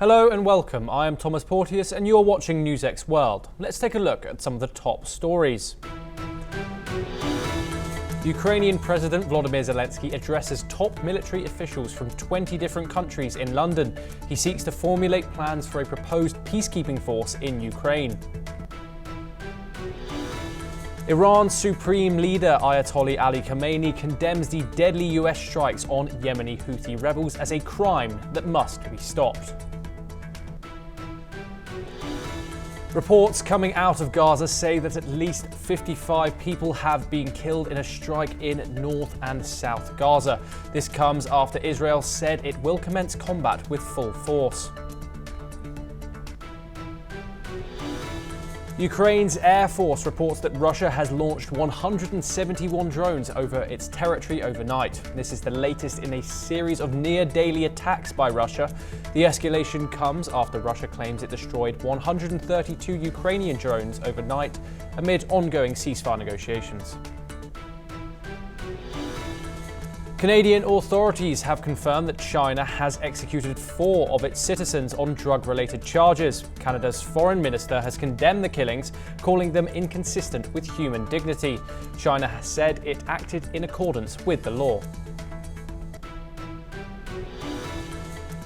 Hello and welcome. I am Thomas Porteous and you're watching NewsX World. Let's take a look at some of the top stories. Ukrainian President Volodymyr Zelensky addresses top military officials from 20 different countries in London. He seeks to formulate plans for a proposed peacekeeping force in Ukraine. Iran's supreme leader Ayatollah Ali Khamenei condemns the deadly US strikes on Yemeni Houthi rebels as a crime that must be stopped. Reports coming out of Gaza say that at least 55 people have been killed in a strike in North and South Gaza. This comes after Israel said it will commence combat with full force. Ukraine's Air Force reports that Russia has launched 171 drones over its territory overnight. This is the latest in a series of near-daily attacks by Russia. The escalation comes after Russia claims it destroyed 132 Ukrainian drones overnight amid ongoing ceasefire negotiations. Canadian authorities have confirmed that China has executed 4 of its citizens on drug-related charges. Canada's foreign minister has condemned the killings, calling them inconsistent with human dignity. China has said it acted in accordance with the law.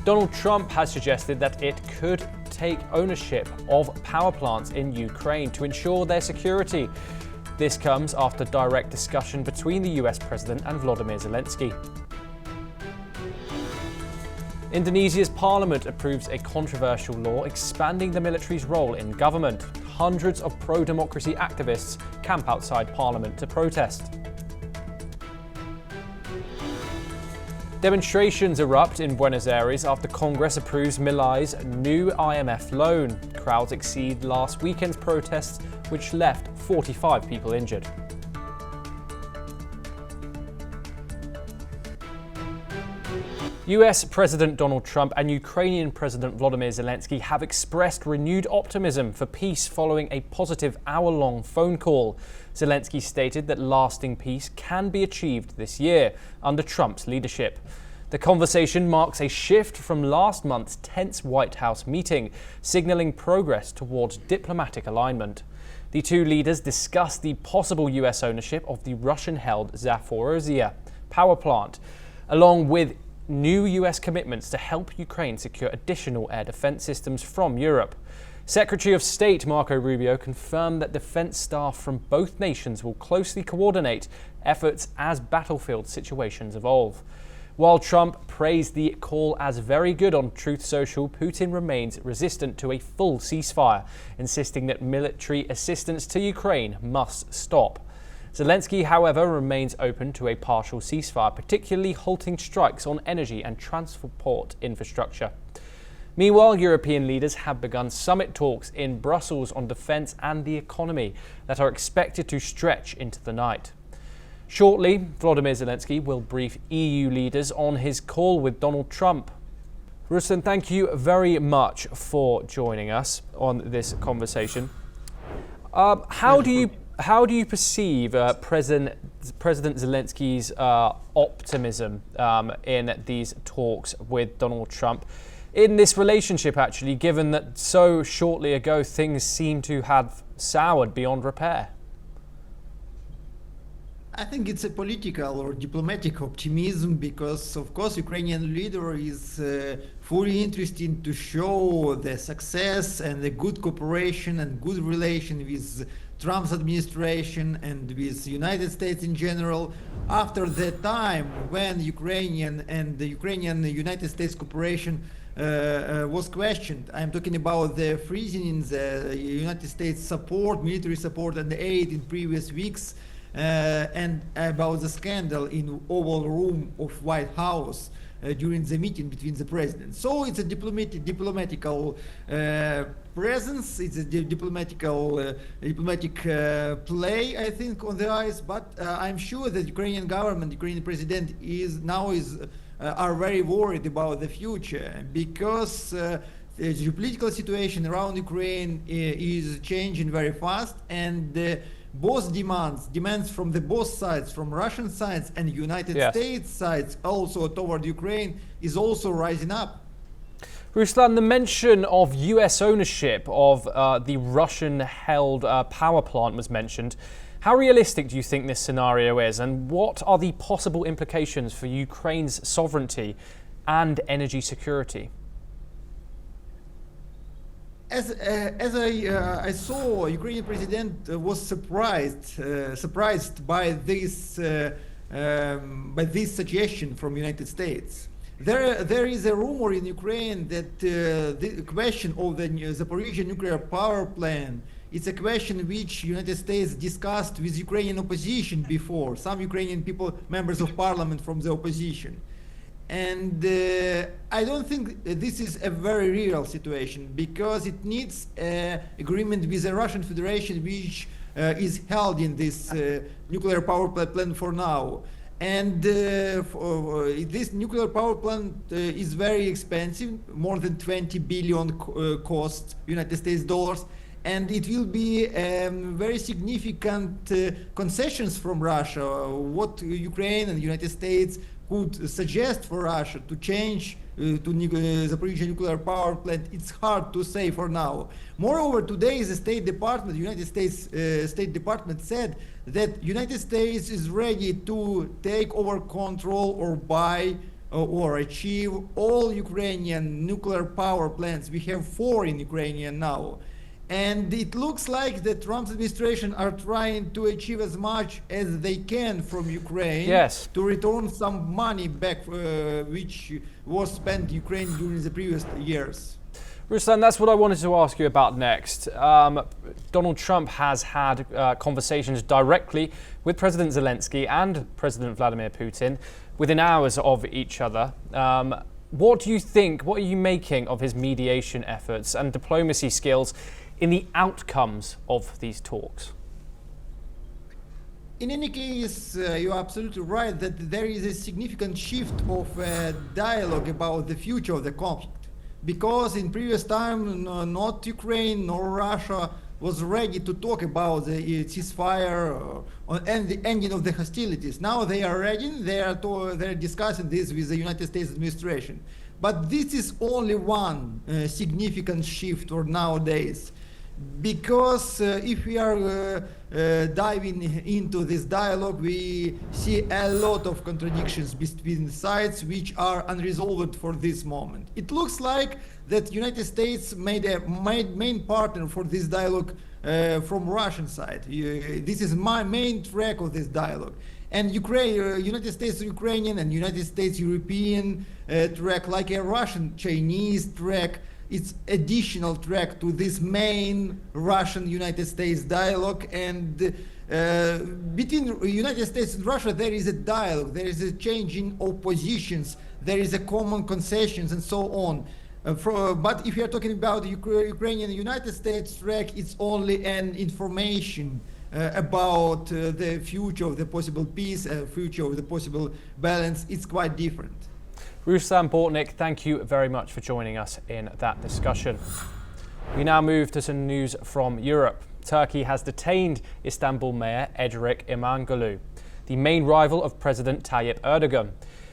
Donald Trump has suggested that it could take ownership of power plants in Ukraine to ensure their security. This comes after direct discussion between the US President and Volodymyr Zelensky. Indonesia's parliament approves a controversial law expanding the military's role in government. Hundreds of pro-democracy activists camp outside parliament to protest. Demonstrations erupt in Buenos Aires after Congress approves Milei's new IMF loan. Crowds exceed last weekend's protests, which left 45 people injured. US President Donald Trump and Ukrainian President Volodymyr Zelensky have expressed renewed optimism for peace following a positive hour-long phone call. Zelensky stated that lasting peace can be achieved this year under Trump's leadership. The conversation marks a shift from last month's tense White House meeting, signaling progress towards diplomatic alignment. The two leaders discussed the possible US ownership of the Russian-held Zaporizhzhia power plant, along with new US commitments to help Ukraine secure additional air defense systems from Europe. Secretary of State Marco Rubio confirmed that defense staff from both nations will closely coordinate efforts as battlefield situations evolve. While Trump praised the call as very good on Truth Social, Putin remains resistant to a full ceasefire, insisting that military assistance to Ukraine must stop. Zelensky, however, remains open to a partial ceasefire, particularly halting strikes on energy and transport infrastructure. Meanwhile, European leaders have begun summit talks in Brussels on defence and the economy that are expected to stretch into the night. Shortly, Volodymyr Zelensky will brief EU leaders on his call with Donald Trump. Ruslan, thank you very much for joining us on this conversation. How do you perceive President Zelensky's optimism in these talks with Donald Trump in this relationship, actually, given that so shortly ago things seem to have soured beyond repair? I think it's a political or diplomatic optimism because, of course, Ukrainian leader is fully interested to show the success and the good cooperation and good relation with Trump's administration and with United States in general after the time when Ukrainian and the United States cooperation was questioned. I'm talking about the freezing in the United States support, military support and aid in previous weeks, and about the scandal in Oval Room of White House during the meeting between the presidents. So it's a diplomatical presence, it's a diplomatic play, I think, on the ice. But I'm sure that Ukrainian government, Ukrainian president are very worried about the future because the geopolitical situation around Ukraine is changing very fast, and both demands from the both sides, from Russian sides and United States sides, also toward Ukraine, is also rising up. Ruslan, the mention of US ownership of the Russian-held power plant was mentioned. How realistic do you think this scenario is, and what are the possible implications for Ukraine's sovereignty and energy security? As I saw, Ukrainian president was surprised by this suggestion from United States. There is a rumor in Ukraine that the question of the Zaporizhzhia nuclear power plant is a question which United States discussed with Ukrainian opposition before, some Ukrainian people, members of parliament from the opposition. And I don't think this is a very real situation, because it needs agreement with the Russian Federation, which is held in this nuclear power plant for now. And this nuclear power plant is very expensive, more than 20 billion cost United States dollars, and it will be very significant concessions from Russia. What Ukraine and the United States could suggest for Russia to change to Zaporizhzhia nuclear power plant, it's hard to say for now. Moreover, today the State Department, United States State Department said that United States is ready to take over control or buy or achieve all Ukrainian nuclear power plants. We have 4 in Ukraine now. And it looks like the Trump administration are trying to achieve as much as they can from Ukraine, yes, to return some money back which was spent in Ukraine during the previous years. Ruslan, that's what I wanted to ask you about next. Donald Trump has had conversations directly with President Zelensky and President Vladimir Putin within hours of each other. What do you think, what are you making of his mediation efforts and diplomacy skills in the outcomes of these talks? In any case, you're absolutely right that there is a significant shift of dialogue about the future of the conflict. Because in previous time, not Ukraine nor Russia was ready to talk about the ceasefire and the ending of the hostilities. Now they are ready, they're discussing this with the United States administration. But this is only one significant shift for nowadays. Because if we are diving into this dialogue, we see a lot of contradictions between sides which are unresolved for this moment. It looks like that United States made a main partner for this dialogue from Russian side. This is my main track of this dialogue. And United States Ukrainian and United States European track, like a Russian Chinese track, it's additional track to this main Russian-United States dialogue. And between United States and Russia, there is a dialogue, there is a change in oppositions, there is a common concessions and so on. But if you are talking about the Ukrainian United States track, it's only an information about the future of the possible peace, future of the possible balance. It's quite different. Ruslan Bortnik, thank you very much for joining us in that discussion. We now move to some news from Europe. Turkey has detained Istanbul Mayor Edrik İmamoğlu, the main rival of President Tayyip Erdogan.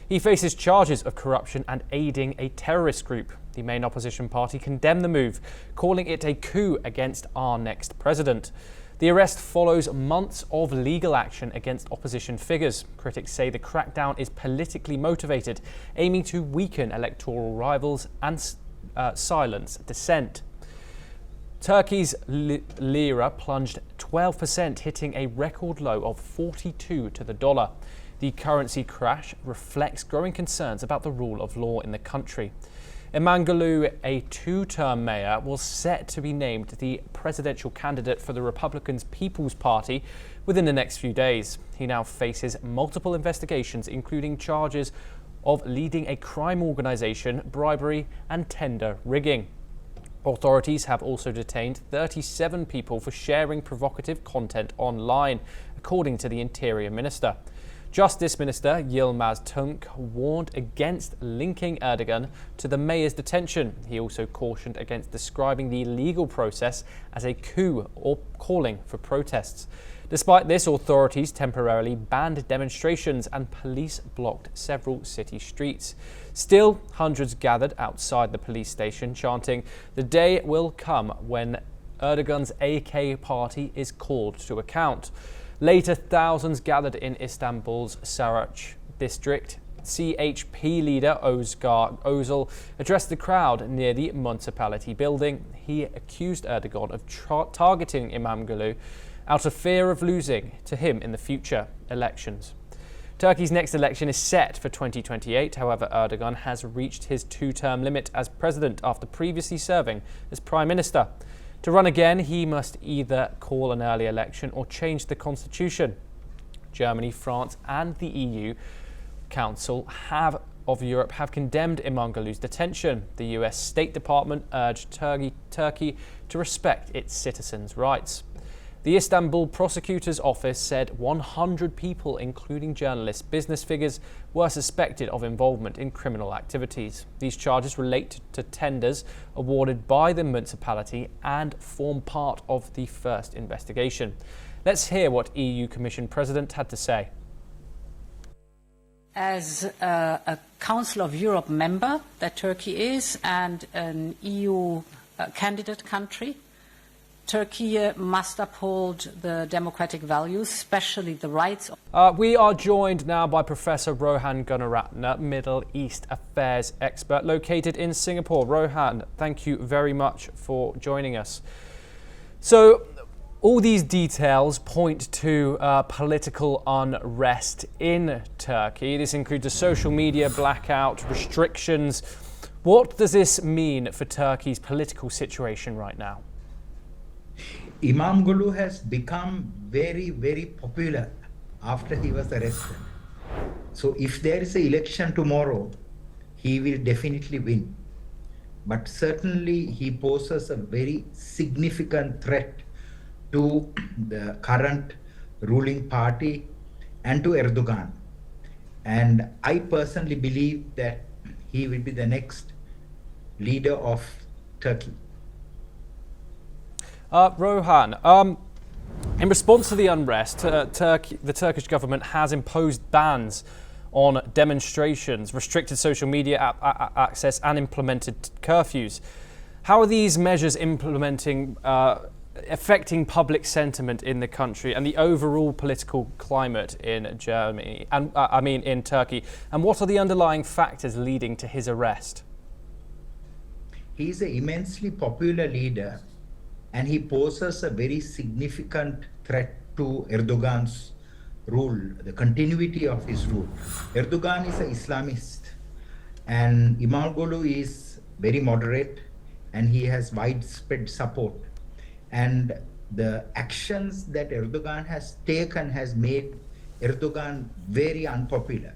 He faces charges of corruption and aiding a terrorist group. The main opposition party condemned the move, calling it a coup against our next president. The arrest follows months of legal action against opposition figures. Critics say the crackdown is politically motivated, aiming to weaken electoral rivals and silence dissent. Turkey's lira plunged 12%, hitting a record low of 42 to the dollar. The currency crash reflects growing concerns about the rule of law in the country. İmamoğlu, a 2-term mayor, was set to be named the presidential candidate for the Republicans' People's Party within the next few days. He now faces multiple investigations, including charges of leading a crime organization, bribery, and tender rigging. Authorities have also detained 37 people for sharing provocative content online, according to the Interior Minister. Justice Minister Yilmaz Tunç warned against linking Erdogan to the mayor's detention. He also cautioned against describing the legal process as a coup or calling for protests. Despite this, authorities temporarily banned demonstrations and police blocked several city streets. Still, hundreds gathered outside the police station chanting, "The day will come when Erdogan's AK party is called to account." Later, thousands gathered in Istanbul's Saraç district. CHP leader Özgar Özel addressed the crowd near the municipality building. He accused Erdogan of targeting Imamoglu out of fear of losing to him in the future elections. Turkey's next election is set for 2028. However, Erdogan has reached his two-term limit as president after previously serving as prime minister. To run again, he must either call an early election or change the constitution. Germany, France and the EU Council of Europe have condemned Imamoglu's detention. The US State Department urged Turkey to respect its citizens' rights. The Istanbul prosecutor's office said 100 people, including journalists, business figures, were suspected of involvement in criminal activities. These charges relate to tenders awarded by the municipality and form part of the first investigation. Let's hear what EU Commission President had to say. As a Council of Europe member that Turkey is and an EU candidate country, Turkey must uphold the democratic values, especially the rights. We are joined now by Professor Rohan Gunaratne, Middle East Affairs expert located in Singapore. Rohan, thank you very much for joining us. So, all these details point to political unrest in Turkey. This includes a social media blackout, restrictions. What does this mean for Turkey's political situation right now? Imamoglu has become very, very popular after he was arrested. So if there is an election tomorrow, he will definitely win. But certainly he poses a very significant threat to the current ruling party and to Erdogan. And I personally believe that he will be the next leader of Turkey. Rohan, in response to the unrest, the Turkish government has imposed bans on demonstrations, restricted social media access and implemented curfews. How are these measures affecting public sentiment in the country and the overall political climate in Germany, and in Turkey? And what are the underlying factors leading to his arrest? He's an immensely popular leader, and he poses a very significant threat to Erdogan's rule, the continuity of his rule. Erdogan is an Islamist, and Imamoglu is very moderate, and he has widespread support. And the actions that Erdogan has taken has made Erdogan very unpopular.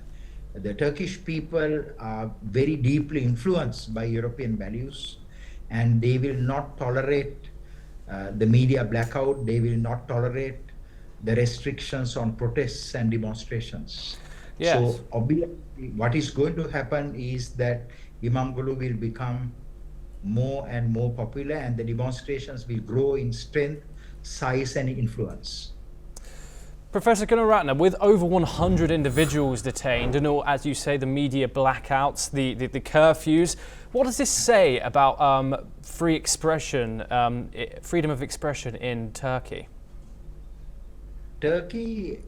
The Turkish people are very deeply influenced by European values, and they will not tolerate the media blackout. They will not tolerate the restrictions on protests and demonstrations. Yes. So obviously what is going to happen is that Imamoglu will become more and more popular, and the demonstrations will grow in strength, size and influence. Professor Gunaratne, with over 100 individuals detained and all, as you say, the media blackouts, the curfews, what does this say about freedom of expression in Turkey? Turkey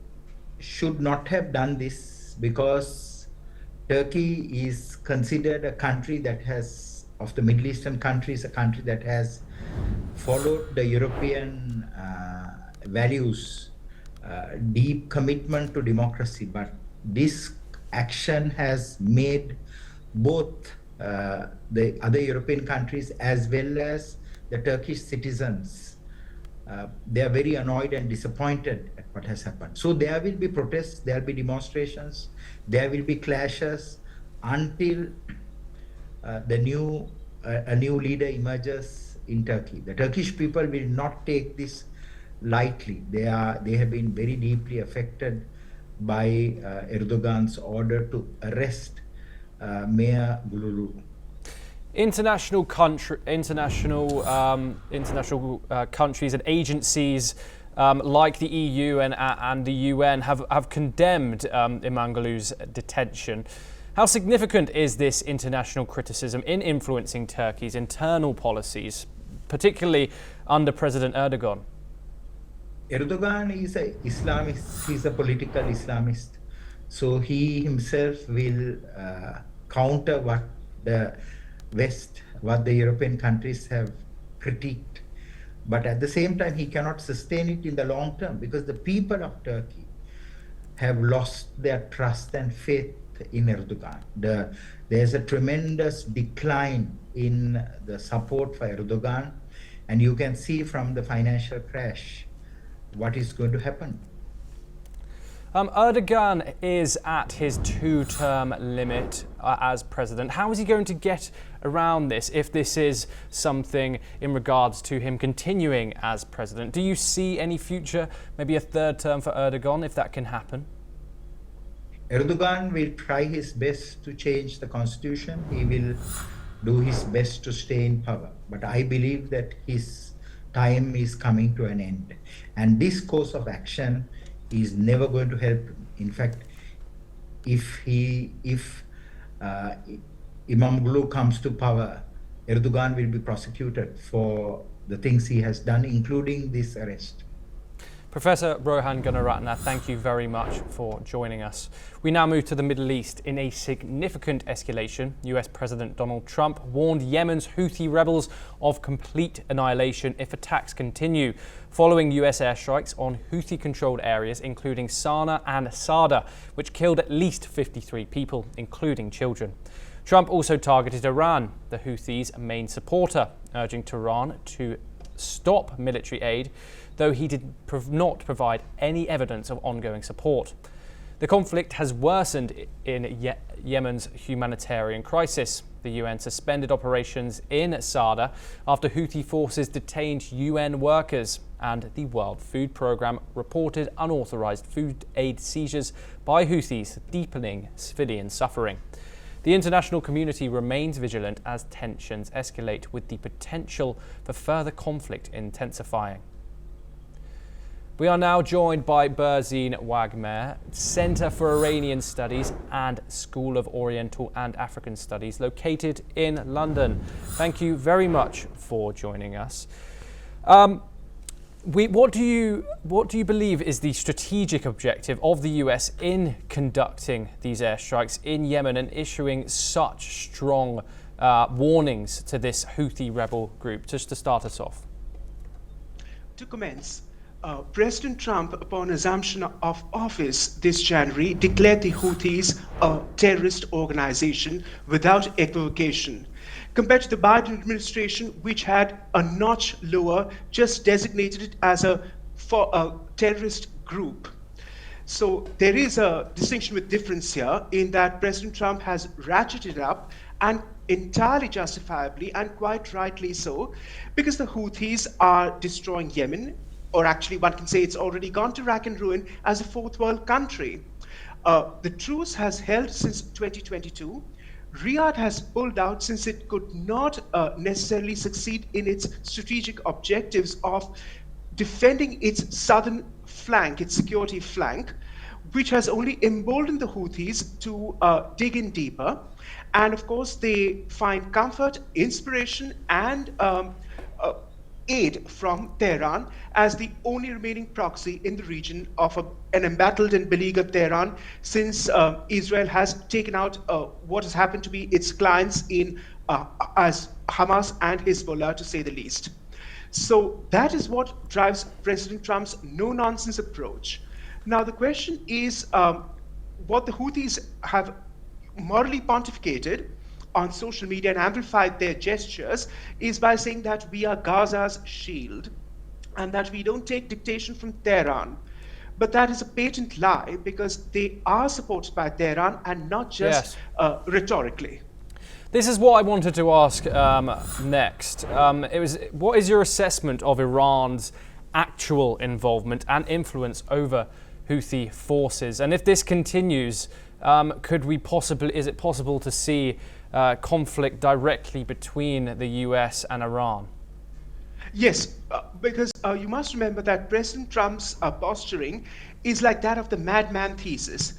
should not have done this, because Turkey is considered a country that has, of the Middle Eastern countries, a country that has followed the European values, deep commitment to democracy. But this action has made both the other European countries as well as the Turkish citizens, they are very annoyed and disappointed at what has happened. So there will be protests, there will be demonstrations, there will be clashes until a new leader emerges in Turkey. The Turkish people will not take this lightly. They have been very deeply affected by Erdogan's order to arrest Mayor Gululu. International countries and agencies like the EU and the UN have condemned Imamoglu's detention. How significant is this international criticism in influencing Turkey's internal policies, particularly under President Erdogan? Erdogan is an Islamist, he's a political Islamist. So he himself will counter what the West, what the European countries have critiqued. But at the same time, he cannot sustain it in the long term because the people of Turkey have lost their trust and faith in Erdogan. There's a tremendous decline in the support for Erdogan, and you can see from the financial crash what is going to happen. Erdogan is at his 2-term limit as president. How is he going to get around this if this is something in regards to him continuing as president? Do you see any future, maybe a 3rd term for Erdogan, if that can happen? Erdogan will try his best to change the constitution. He will do his best to stay in power. But I believe that his time is coming to an end. And this course of action is never going to help him. In fact, if Imamoglu comes to power, Erdogan will be prosecuted for the things he has done, including this arrest. Professor Rohan Gunaratne, thank you very much for joining us. We now move to the Middle East. In a significant escalation, US President Donald Trump warned Yemen's Houthi rebels of complete annihilation if attacks continue, following US airstrikes on Houthi-controlled areas including Sana'a and Sada, which killed at least 53 people, including children. Trump also targeted Iran, the Houthis' main supporter, urging Tehran to stop military aid, though he did not provide any evidence of ongoing support. The conflict has worsened in Yemen's humanitarian crisis. The UN suspended operations in Sada after Houthi forces detained UN workers, and the World Food Programme reported unauthorized food aid seizures by Houthis, deepening civilian suffering. The international community remains vigilant as tensions escalate, with the potential for further conflict intensifying. We are now joined by Berzine Wagmer, Centre for Iranian Studies and School of Oriental and African Studies, located in London. Thank you very much for joining us. What do you believe is the strategic objective of the US in conducting these airstrikes in Yemen and issuing such strong warnings to this Houthi rebel group? Just to start us off. To commence, President Trump, upon assumption of office this January, declared the Houthis a terrorist organization without equivocation, compared to the Biden administration, which had a notch lower, just designated it as a terrorist group. So there is a distinction with difference here in that President Trump has ratcheted up, and entirely justifiably and quite rightly so, because the Houthis are destroying Yemen, or actually one can say it's already gone to rack and ruin as a 4th world country. The truce has held since 2022. Riyadh has pulled out since it could not necessarily succeed in its strategic objectives of defending its southern flank, its security flank, which has only emboldened the Houthis to dig in deeper. And of course, they find comfort, inspiration, and aid from Tehran as the only remaining proxy in the region of an embattled and beleaguered Tehran, since Israel has taken out what has happened to be its clients in as Hamas and Hezbollah, to say the least. So that is what drives President Trump's no-nonsense approach. Now the question is, what the Houthis have morally pontificated on social media and amplified their gestures is by saying that we are Gaza's shield and that we don't take dictation from Tehran. But that is a patent lie, because they are supported by Tehran and not just rhetorically. This is what I wanted to ask next. What is your assessment of Iran's actual involvement and influence over Houthi forces. And if this continues, is it possible to see conflict directly between the US and Iran? Yes, because you must remember that President Trump's posturing is like that of the madman thesis.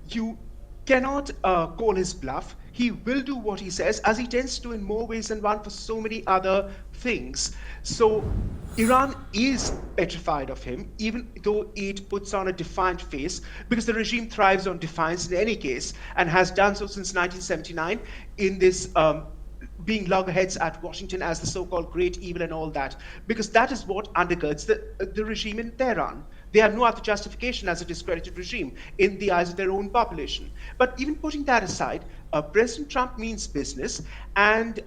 You cannot call his bluff. He will do what he says, as he tends to in more ways than one for so many other things. So Iran is petrified of him, even though it puts on a defiant face, because the regime thrives on defiance in any case, and has done so since 1979 in this being loggerheads at Washington as the so-called great evil and all that, because that is what undergirds the regime in Tehran. They have no other justification as a discredited regime in the eyes of their own population. But even putting that aside, President Trump means business, and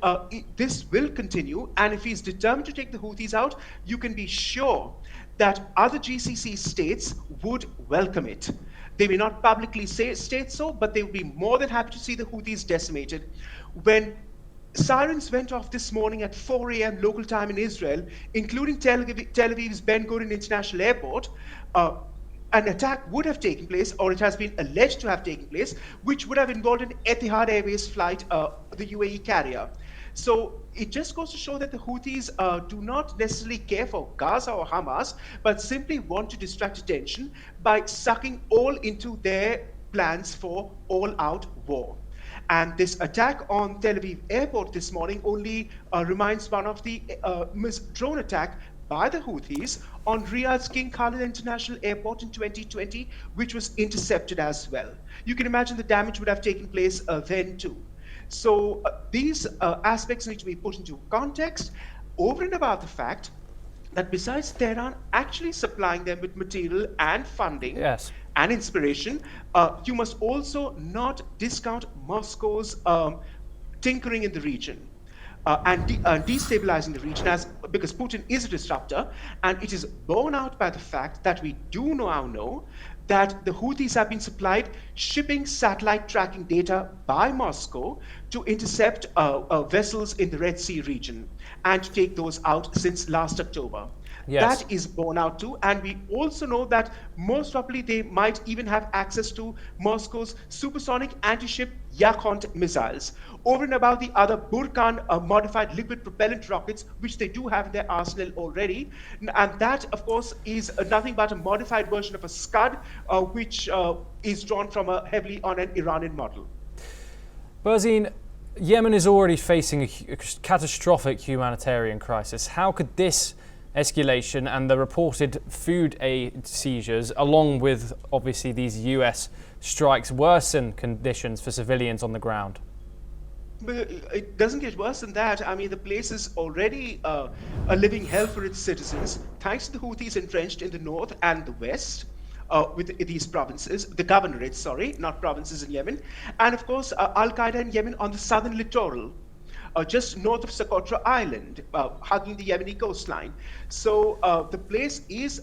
this will continue. And if he's determined to take the Houthis out, you can be sure that other GCC states would welcome it. They may not publicly state so, but they would be more than happy to see the Houthis decimated. When sirens went off this morning at 4 a.m. local time in Israel, including Tel Aviv's Ben Gurion International Airport, an attack would have taken place, or it has been alleged to have taken place, which would have involved an Etihad Airways flight, the UAE carrier. So it just goes to show that the Houthis do not necessarily care for Gaza or Hamas, but simply want to distract attention by sucking all into their plans for all-out war. And this attack on Tel Aviv airport this morning only reminds one of the drone attack by the Houthis on Riyadh's King Khalid International Airport in 2020, which was intercepted as well. You can imagine the damage would have taken place then too. So these aspects need to be put into context, over and above the fact that besides Tehran actually supplying them with material and funding, Yes, and inspiration, you must also not discount Moscow's tinkering in the region and destabilizing the region, because Putin is a disruptor, and it is borne out by the fact that we do now know that the Houthis have been supplied shipping satellite tracking data by Moscow to intercept vessels in the Red Sea region and to take those out since last October. Yes. That is borne out too, and we also know that most probably they might even have access to Moscow's supersonic anti-ship Yakhont missiles, over and above the other Burkan modified liquid propellant rockets, which they do have in their arsenal already. And that, of course, is nothing but a modified version of a Scud, which is drawn from heavily on an Iranian model. Berzine, Yemen is already facing a catastrophic humanitarian crisis. How could this escalation and the reported food aid seizures, along with obviously these US strikes, worsen conditions for civilians on the ground? But it doesn't get worse than that. I mean, the place is already a living hell for its citizens, thanks to the Houthis entrenched in the north and the west. With these provinces, the governorates, sorry, not provinces in Yemen, and of course Al-Qaeda in Yemen on the southern littoral, just north of Socotra Island, hugging the Yemeni coastline. So the place is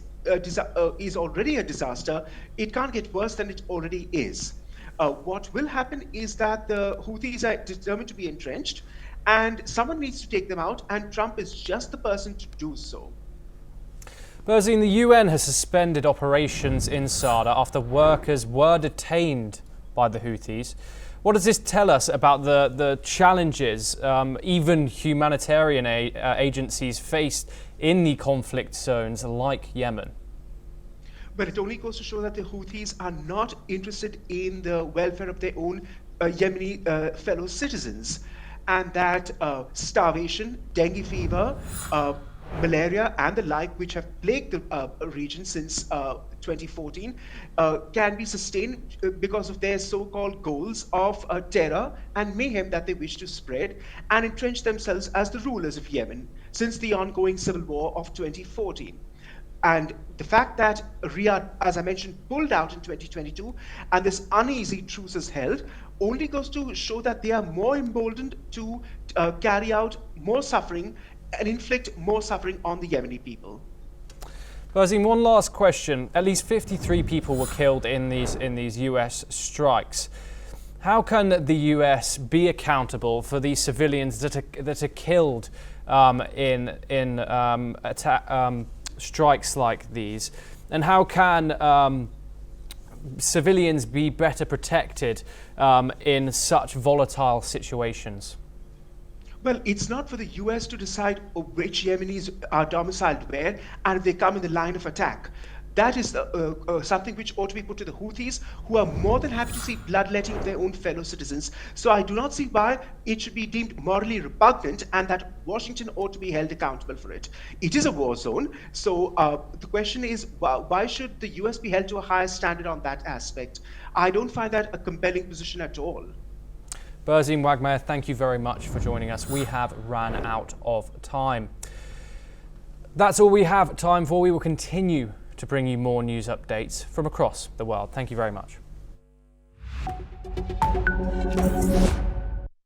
already a disaster. It can't get worse than it already is. What will happen is that the Houthis are determined to be entrenched, and someone needs to take them out, and Trump is just the person to do so. Berzine, the UN has suspended operations in Sada after workers were detained by the Houthis. What does this tell us about the challenges even humanitarian agencies faced in the conflict zones like Yemen? But it only goes to show that the Houthis are not interested in the welfare of their own Yemeni fellow citizens, and that starvation, dengue fever, malaria and the like, which have plagued the region since 2014, can be sustained because of their so-called goals of terror and mayhem that they wish to spread and entrench themselves as the rulers of Yemen since the ongoing civil war of 2014. And the fact that Riyadh, as I mentioned, pulled out in 2022 and this uneasy truce is held only goes to show that they are more emboldened to carry out more suffering and inflict more suffering on the Yemeni people. Berzine, one last question. At least 53 people were killed in these US strikes. How can the US be accountable for these civilians that are killed in strikes like these? And how can civilians be better protected in such volatile situations? Well, it's not for the US to decide which Yemenis are domiciled where and if they come in the line of attack. That is something which ought to be put to the Houthis, who are more than happy to see bloodletting of their own fellow citizens. So I do not see why it should be deemed morally repugnant and that Washington ought to be held accountable for it. It is a war zone, so the question is, why should the US be held to a higher standard on that aspect? I don't find that a compelling position at all. Berzim Wagmer, thank you very much for joining us. We have ran out of time. That's all we have time for. We will continue to bring you more news updates from across the world. Thank you very much.